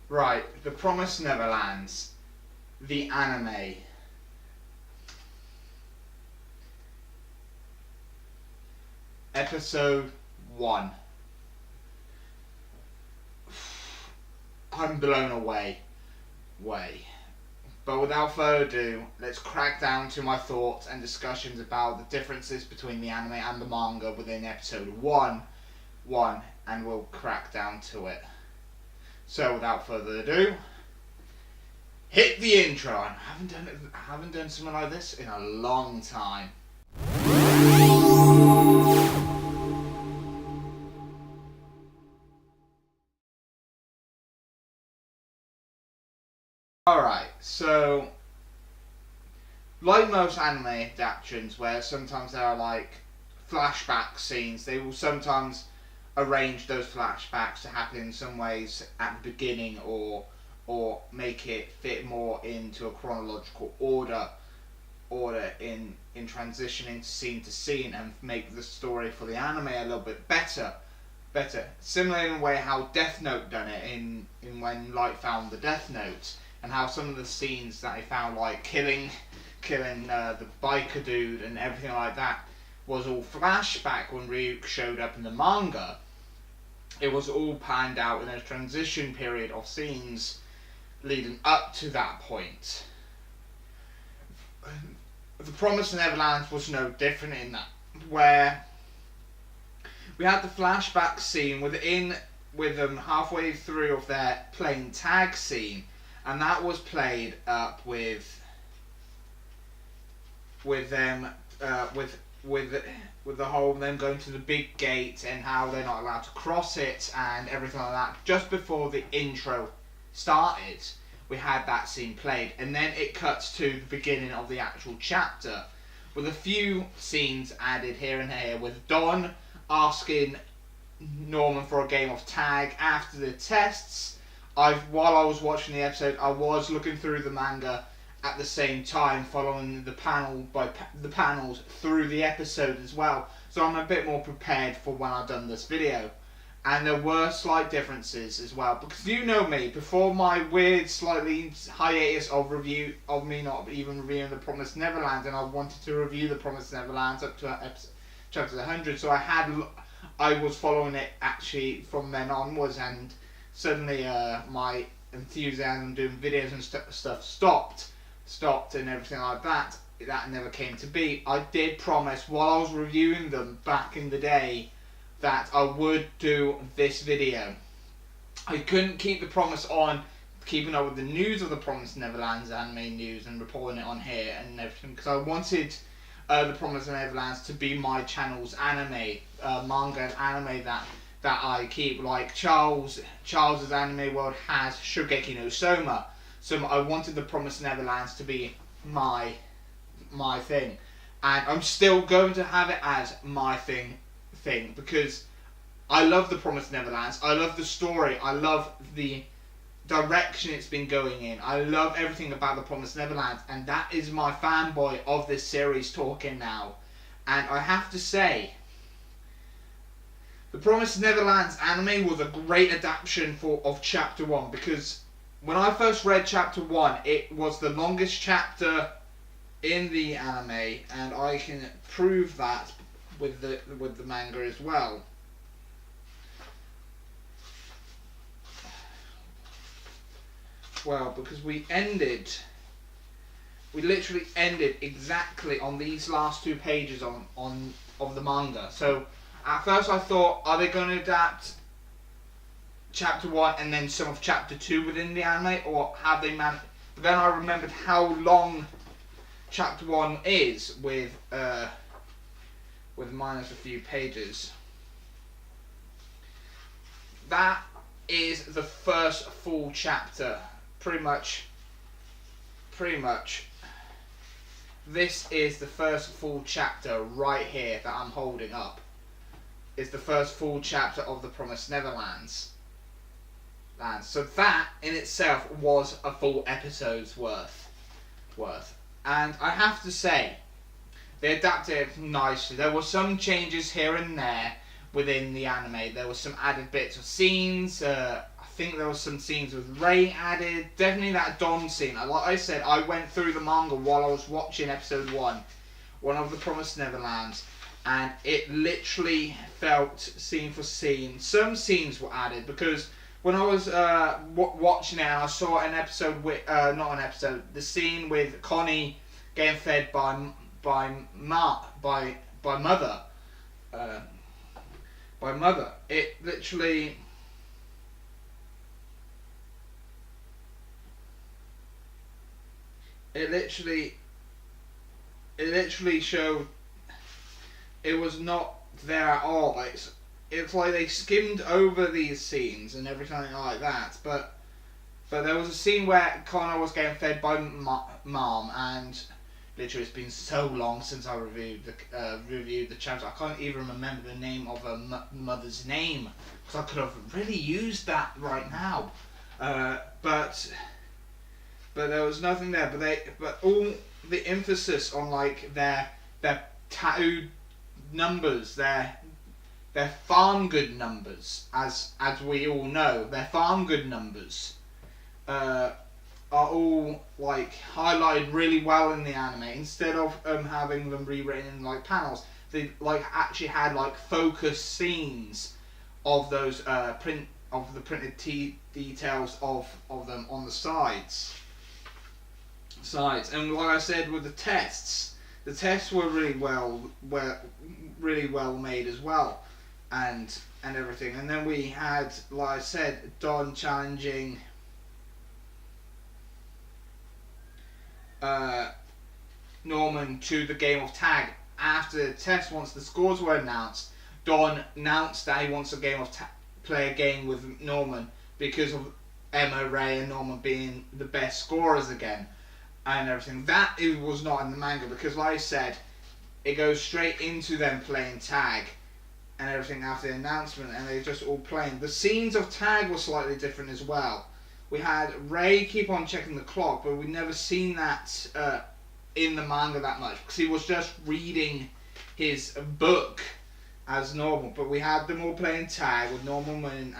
Right, The Promised Neverland, the anime. Episode 1. I'm blown away. But without further ado, let's crack down to my thoughts and discussions about the differences between the anime and the manga within episode 1, and we'll crack down to it. So without further ado, hit the intro. I haven't done something like this in a long time. Alright, so like most anime adaptations where sometimes there are like flashback scenes, they will sometimes arrange those flashbacks to happen in some ways at the beginning or make it fit more into a chronological order in transitioning scene to scene and make the story for the anime a little bit better. Similar in a way how Death Note done it in when Light found the Death Note, and how some of the scenes that he found, like killing the biker dude and everything like that, was all flashback when Ryuk showed up in the manga. It was all panned out in a transition period of scenes leading up to that point. The Promised Neverland was no different in that, where we had the flashback scene with them halfway through of their playing tag scene, and that was played up with them with the whole them going to the big gate and how they're not allowed to cross it and everything like that. Just before the intro started, we had that scene played, and then it cuts to the beginning of the actual chapter with a few scenes added here and there, with Don asking Norman for a game of tag after the tests. While I was watching the episode, I was looking through the manga at the same time, following the panels through the episode as well, so I'm a bit more prepared for when I've done this video. And there were slight differences as well, because you know me, before my weird slightly hiatus of me not even reviewing The Promised Neverland, and I wanted to review The Promised Neverland up to chapter 100, so I was following it actually from then onwards, and suddenly my enthusiasm doing videos and stuff stopped and everything like that. That never came to be. I did promise while I was reviewing them back in the day that I would do this video. I couldn't keep the promise on keeping up with the news of the Promised Neverland's anime news and reporting it on here and everything, because I wanted the Promised Neverland to be my channel's anime, manga and anime that I keep. Like Charles's anime world has Shogeki no Soma, so I wanted the Promised Neverland to be my thing, and I'm still going to have it as my thing because I love the Promised Neverland. I love the story. I love the direction it's been going in. I love everything about the Promised Neverland, and that is my fanboy of this series talking now. And I have to say, the Promised Neverland's anime was a great adaptation of chapter 1, because when I first read chapter 1, it was the longest chapter in the anime, and I can prove that with the manga as well. Well, because we literally ended exactly on these last 2 pages of the manga. So at first I thought, are they going to adapt chapter 1 and then some of chapter 2 within the anime, or have they managed? But then I remembered how long chapter 1 is with minus a few pages. That is the first full chapter. Pretty much. This is the first full chapter right here that I'm holding up. It's the first full chapter of The Promised Neverland. So that in itself was a full episode's worth. And I have to say, they adapted it nicely. There were some changes here and there within the anime. There were some added bits of scenes. I think there was some scenes with Ray added. Definitely that Dawn scene. Like I said, I went through the manga while I was watching episode 1 of the Promised Neverland, and it literally felt scene for scene. Some scenes were added because when I was watching it, I saw an episode with the scene with Connie getting fed by mother. It literally showed it was not there at all. It's like they skimmed over these scenes and everything like that. But there was a scene where Connor was getting fed by mom, and literally it's been so long since I reviewed the chapter. I can't even remember the name of her mother's name, because I could have really used that right now. But there was nothing there. But all the emphasis on like their tattooed numbers, their farm good numbers, as we all know, their farm good numbers are all like highlighted really well in the anime. Instead of having them rewritten in like panels, they like actually had like focus scenes of those printed details of them on the sides. And like I said with the tests were really well made as well, and everything. And then we had, like I said, Don challenging Norman to the game of tag. After the test, once the scores were announced, Don announced that he wants play a game with Norman because of Emma, Ray and Norman being the best scorers again and everything. That was not in the manga, because like I said, it goes straight into them playing tag and everything after the announcement, and they're just all playing. The scenes of tag were slightly different as well. We had Ray keep on checking the clock, but we've never seen that in the manga that much, because he was just reading his book as normal. But we had them all playing tag with normal winning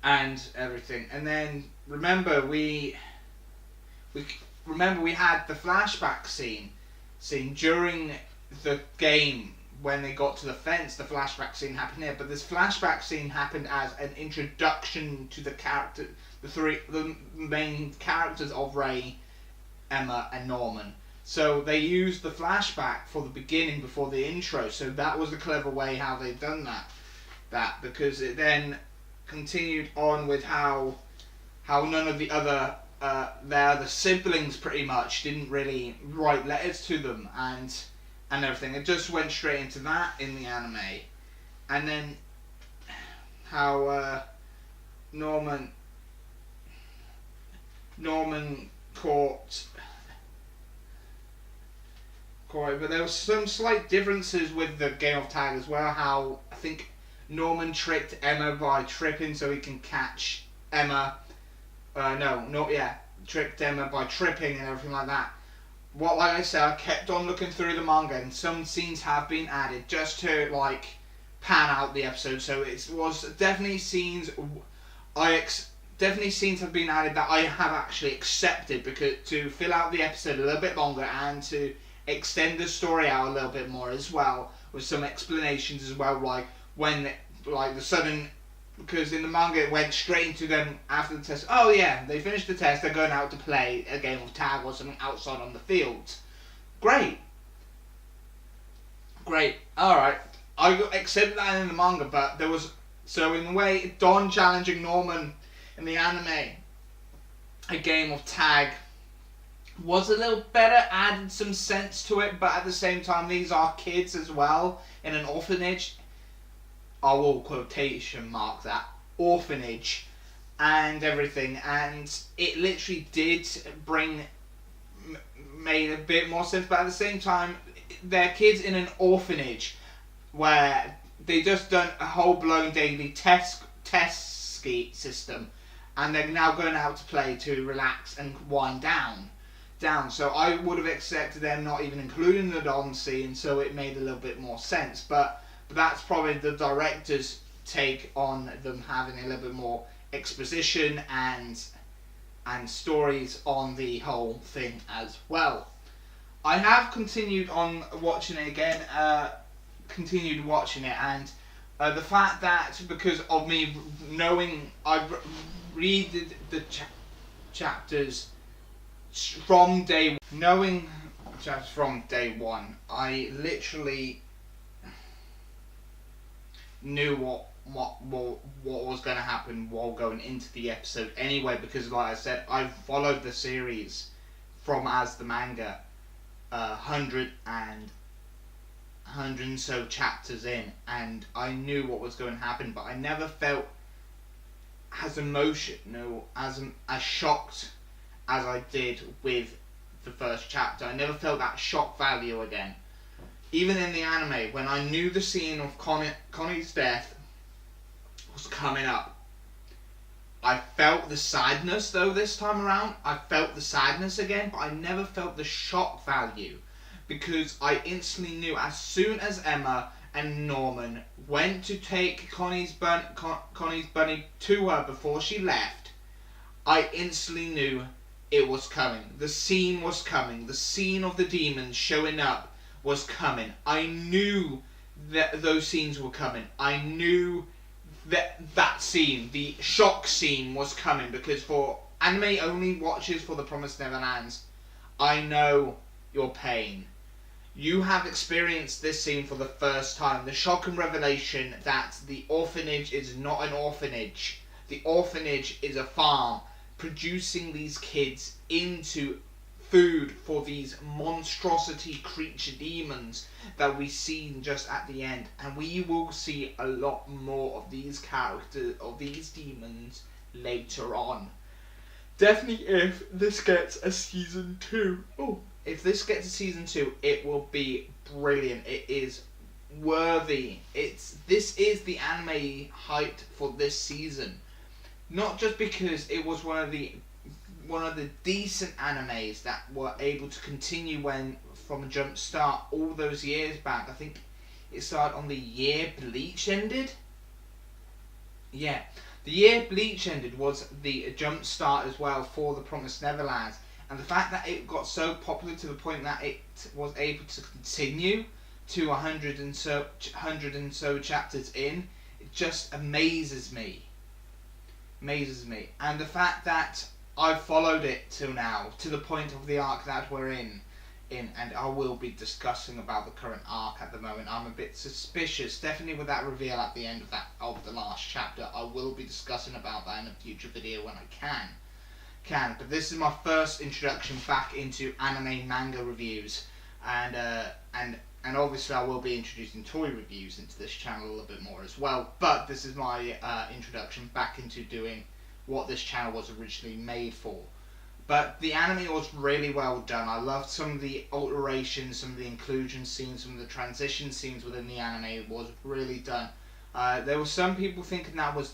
and everything. And then remember we had the flashback scene during the game. When they got to the fence, the flashback scene happened here, but this flashback scene happened as an introduction to the main characters of Ray, Emma and Norman. So they used the flashback for the beginning before the intro, so that was a clever way how they've done that, because it then continued on with how none of the other their siblings pretty much didn't really write letters to them and everything. It just went straight into that in the anime. And then how Norman caught Corey, but there was some slight differences with the game of tag as well. How I think Norman tricked Emma by tripping so he can catch Emma. Tricked Emma by tripping and everything like that. Like I said, I kept on looking through the manga, and some scenes have been added just to like pan out the episode. So it was definitely scenes have been added that I have actually accepted, because to fill out the episode a little bit longer and to extend the story out a little bit more as well, with some explanations as well, like when the sudden. Because in the manga it went straight into them after the test. Oh yeah, they finished the test, they're going out to play a game of tag or something outside on the field. Great. Alright. I accepted that in the manga, but there was... So in a way, Don challenging Norman in the anime, a game of tag, was a little better, added some sense to it, but at the same time these are kids as well, in an orphanage. I will quotation mark that, orphanage and everything, and it literally did made a bit more sense, but at the same time they're kids in an orphanage where they just done a whole blown daily test ski system, and they're now going out to play to relax and wind down. So I would have accepted them not even including the Don scene, so it made a little bit more sense, but that's probably the director's take on them having a little bit more exposition and stories on the whole thing as well. I have continued on watching it again, and the fact that because of me knowing, I've read the chapters from day, knowing chapters from day one, I literally knew what was going to happen while going into the episode anyway, because like I said, I've followed the series from as the manga 100 and so chapters in, and I knew what was going to happen, but I never felt as as shocked as I did with the first chapter. I never felt that shock value again. Even in the anime, when I knew the scene of Connie's death was coming up, I felt the sadness though this time around. I felt the sadness again, but I never felt the shock value, because I instantly knew as soon as Emma and Norman went to take Connie's bunny to her before she left, I instantly knew it was coming. The scene was coming. The scene of the demons showing up was coming. I knew that those scenes were coming. I knew that scene, the shock scene, was coming, because for anime only watchers for the Promised Neverlands, I know your pain. You have experienced this scene for the first time. The shock and revelation that the orphanage is not an orphanage. The orphanage is a farm producing these kids into food for these monstrosity creature demons that we see just at the end, and we will see a lot more of these characters, of these demons, later on. Definitely if this gets a season 2. If this gets a season 2, it will be brilliant. It is worthy. This is the anime hyped for this season, not just because it was one of the decent animes that were able to continue from a jump start all those years back. I think it started on the year Bleach ended. Yeah, the year Bleach ended was the jump start as well for the Promised Neverland, and the fact that it got so popular to the point that it was able to continue to 100 and so chapters in, it just amazes me. And the fact that I've followed it till now, to the point of the arc that we're in, and I will be discussing about the current arc at the moment. I'm a bit suspicious, definitely with that reveal at the end of the last chapter. I will be discussing about that in a future video when I can. But this is my first introduction back into anime manga reviews, and obviously I will be introducing toy reviews into this channel a little bit more as well. But this is my introduction back into doing what this channel was originally made for. But the anime was really well done. I loved some of the alterations, some of the inclusion scenes, some of the transition scenes within the anime. It was really done. There were some people thinking that were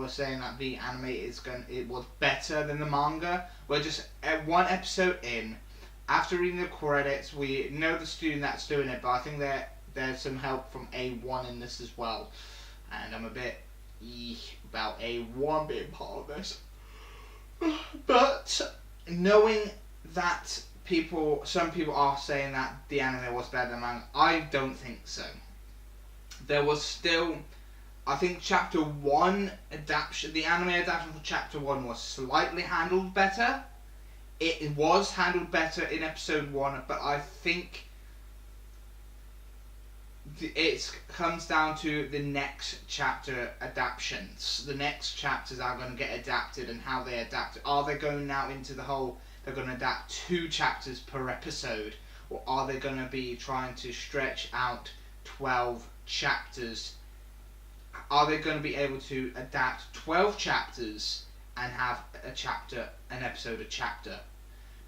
saying that the anime it was better than the manga. We're just at one episode in. After reading the credits, we know the student that's doing it, but I think there's some help from A1 in this as well. And I'm a bit about A1 being part of this. But knowing that some people are saying that the anime was better than manga, I don't think so. There was still, I think chapter 1 adaptation, the anime adaptation for chapter 1 was slightly handled better. It was handled better in episode 1, but I think it comes down to the next chapter adaptations. The next chapters are going to get adapted and how they adapt. Are they going now into the whole, they're going to adapt 2 chapters per episode, or are they going to be trying to stretch out 12 chapters? Are they going to be able to adapt 12 chapters and have an episode a chapter?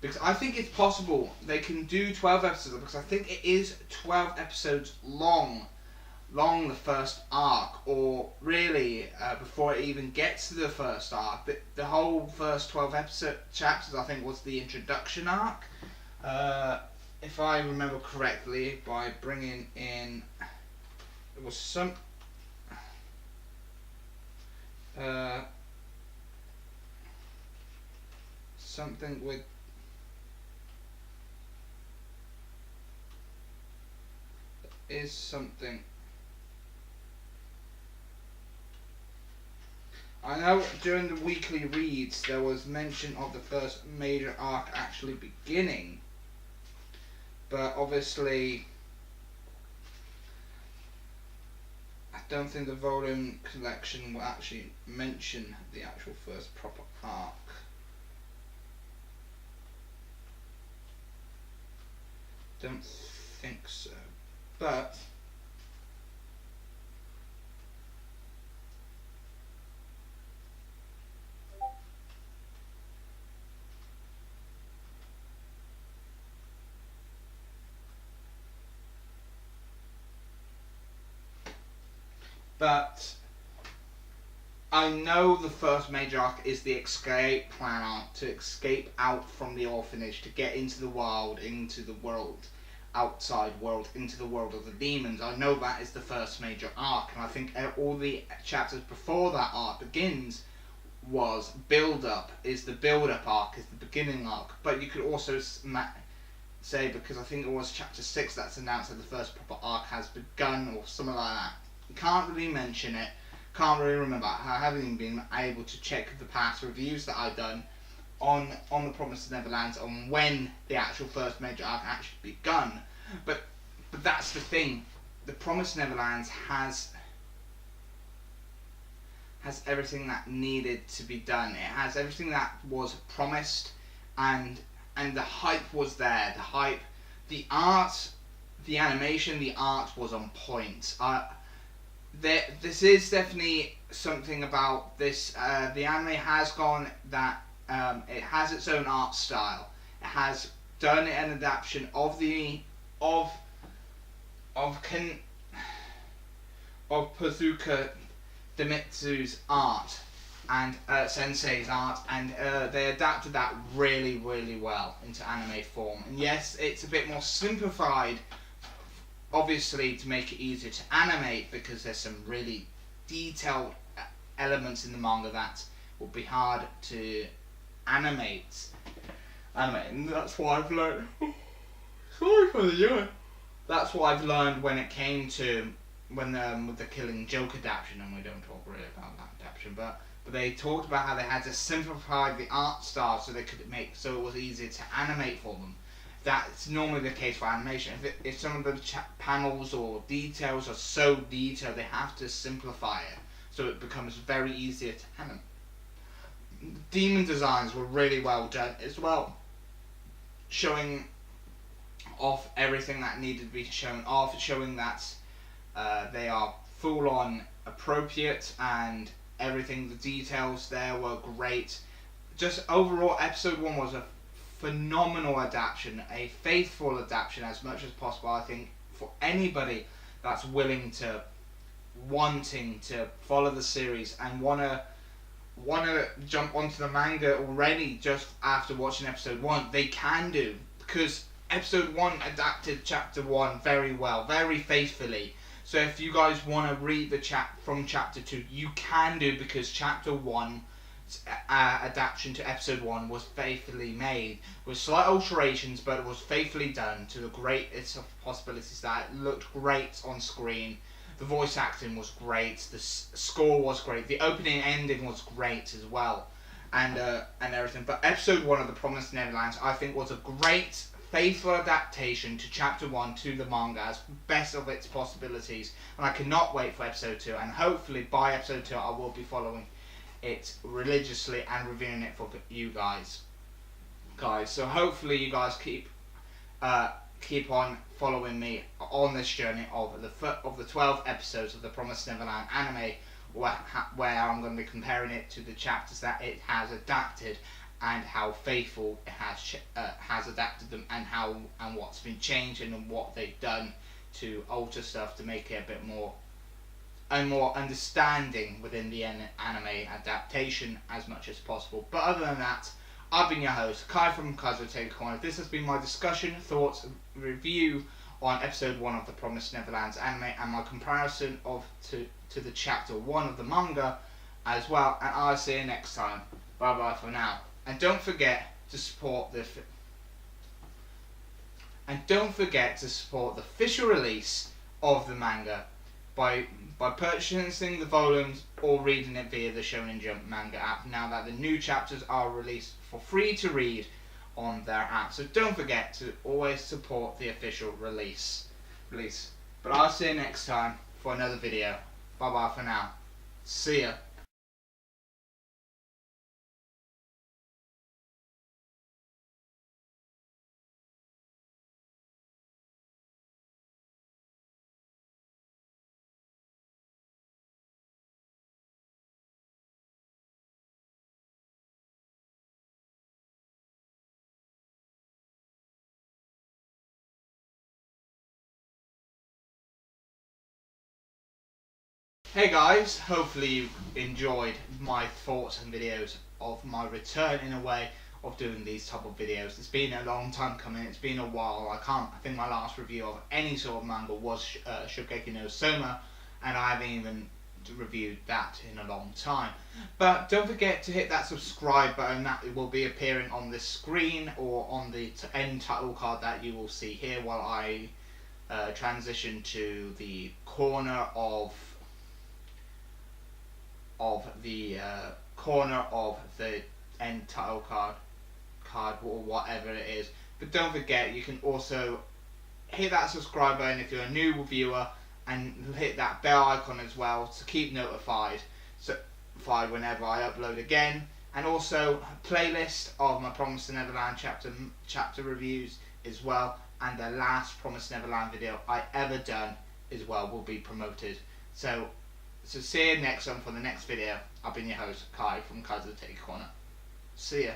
Because I think it's possible they can do 12 episodes, because I think it is 12 episodes long the first arc, or really before it even gets to the first arc. The whole first 12 chapters I think was the introduction arc, if I remember correctly, by bringing in, it was something with... is something... I know during the weekly reads there was mention of the first major arc actually beginning, but obviously I don't think the volume collection will actually mention the actual first proper arc. Don't think so, but I know the first major arc is the escape plan arc, to escape out from the orphanage, to get into the wild, into the world, outside world, into the world of the demons. I know that is the first major arc, and I think all the chapters before that arc begins was build-up, is the build-up arc, is the beginning arc. But you could also say, because I think it was chapter 6 that's announced that the first proper arc has begun, or something like that. You can't really mention it, can't really remember. I haven't even been able to check the past reviews that I've done on the Promised Neverland on when the actual first major arc actually begun. But that's the thing. The Promised Neverland has everything that needed to be done. It has everything that was promised, and the hype was there. The hype, the art, the animation, the art was on point. This is definitely something about this. The anime has gone that it has its own art style. It has done an adaptation of Pazuka Demitsu's art and Sensei's art, and they adapted that really, really well into anime form. And yes, it's a bit more simplified, obviously, to make it easier to animate, because there's some really detailed elements in the manga that will be hard to animate. And that's what I've learned. Sorry for the yawn. That's what I've learned when it came to with the Killing Joke adaptation, and we don't talk really about that adaptation, but they talked about how they had to simplify the art style so they could so it was easier to animate for them. That's normally the case for animation. If some of the panels or details are so detailed, they have to simplify it so it becomes very easier to animate. Demon designs were really well done as well, showing off everything that needed to be shown off, showing that they are full on appropriate, and everything, the details there were great. Just overall, episode 1 was a phenomenal adaptation, a faithful adaptation as much as possible. I think for anybody that's wanting to follow the series and wanna jump onto the manga already just after watching episode 1, they can do, because episode 1 adapted chapter 1 very well, very faithfully. So if you guys want to read the from chapter 2, you can do, because chapter 1 adaptation to episode 1 was faithfully made with slight alterations, but it was faithfully done to the greatest of possibilities. That it looked great on screen, the voice acting was great, the score was great, the opening and ending was great as well, and everything. But episode 1 of the Promised Neverland, I think, was a great faithful adaptation to chapter 1 to the manga as best of its possibilities, and I cannot wait for episode 2, and hopefully by episode 2 I will be following it religiously and reviewing it for you guys. So hopefully you guys keep on following me on this journey of the 12 episodes of the Promised Neverland anime, where I'm going to be comparing it to the chapters that it has adapted, and how faithful it has adapted them, and what's been changed, and what they've done to alter stuff to make it a bit more understanding within the anime adaptation as much as possible. But other than that, I've been your host, Kai from Kai's Take Corner. This has been my discussion, thoughts, review on episode 1 of the Promised Neverland anime, and my comparison to the chapter 1 of the manga as well. And I'll see you next time. Bye bye for now. And don't forget to support the and don't forget to support the official release of the manga by purchasing the volumes or reading it via the Shonen Jump manga app, now that the new chapters are released for free to read on their app. So don't forget to always support the official release. But I'll see you next time for another video. Bye bye for now. See ya. Hey guys, hopefully you enjoyed my thoughts and videos of my return in a way of doing these type of videos. It's been a long time coming, it's been a while. I think my last review of any sort of manga was Shokugeki no Soma, and I haven't even reviewed that in a long time. But don't forget to hit that subscribe button, that will be appearing on the screen or on the end title card that you will see here while I transition to the corner of the end title card or whatever it is. But don't forget, you can also hit that subscribe button if you're a new viewer, and hit that bell icon as well to keep notified whenever I upload again. And also a playlist of my Promised Neverland chapter reviews as well, and the last Promised Neverland video I ever done as well will be promoted. So see you next time for the next video. I've been your host, Kai from Kai's Take Corner. See ya.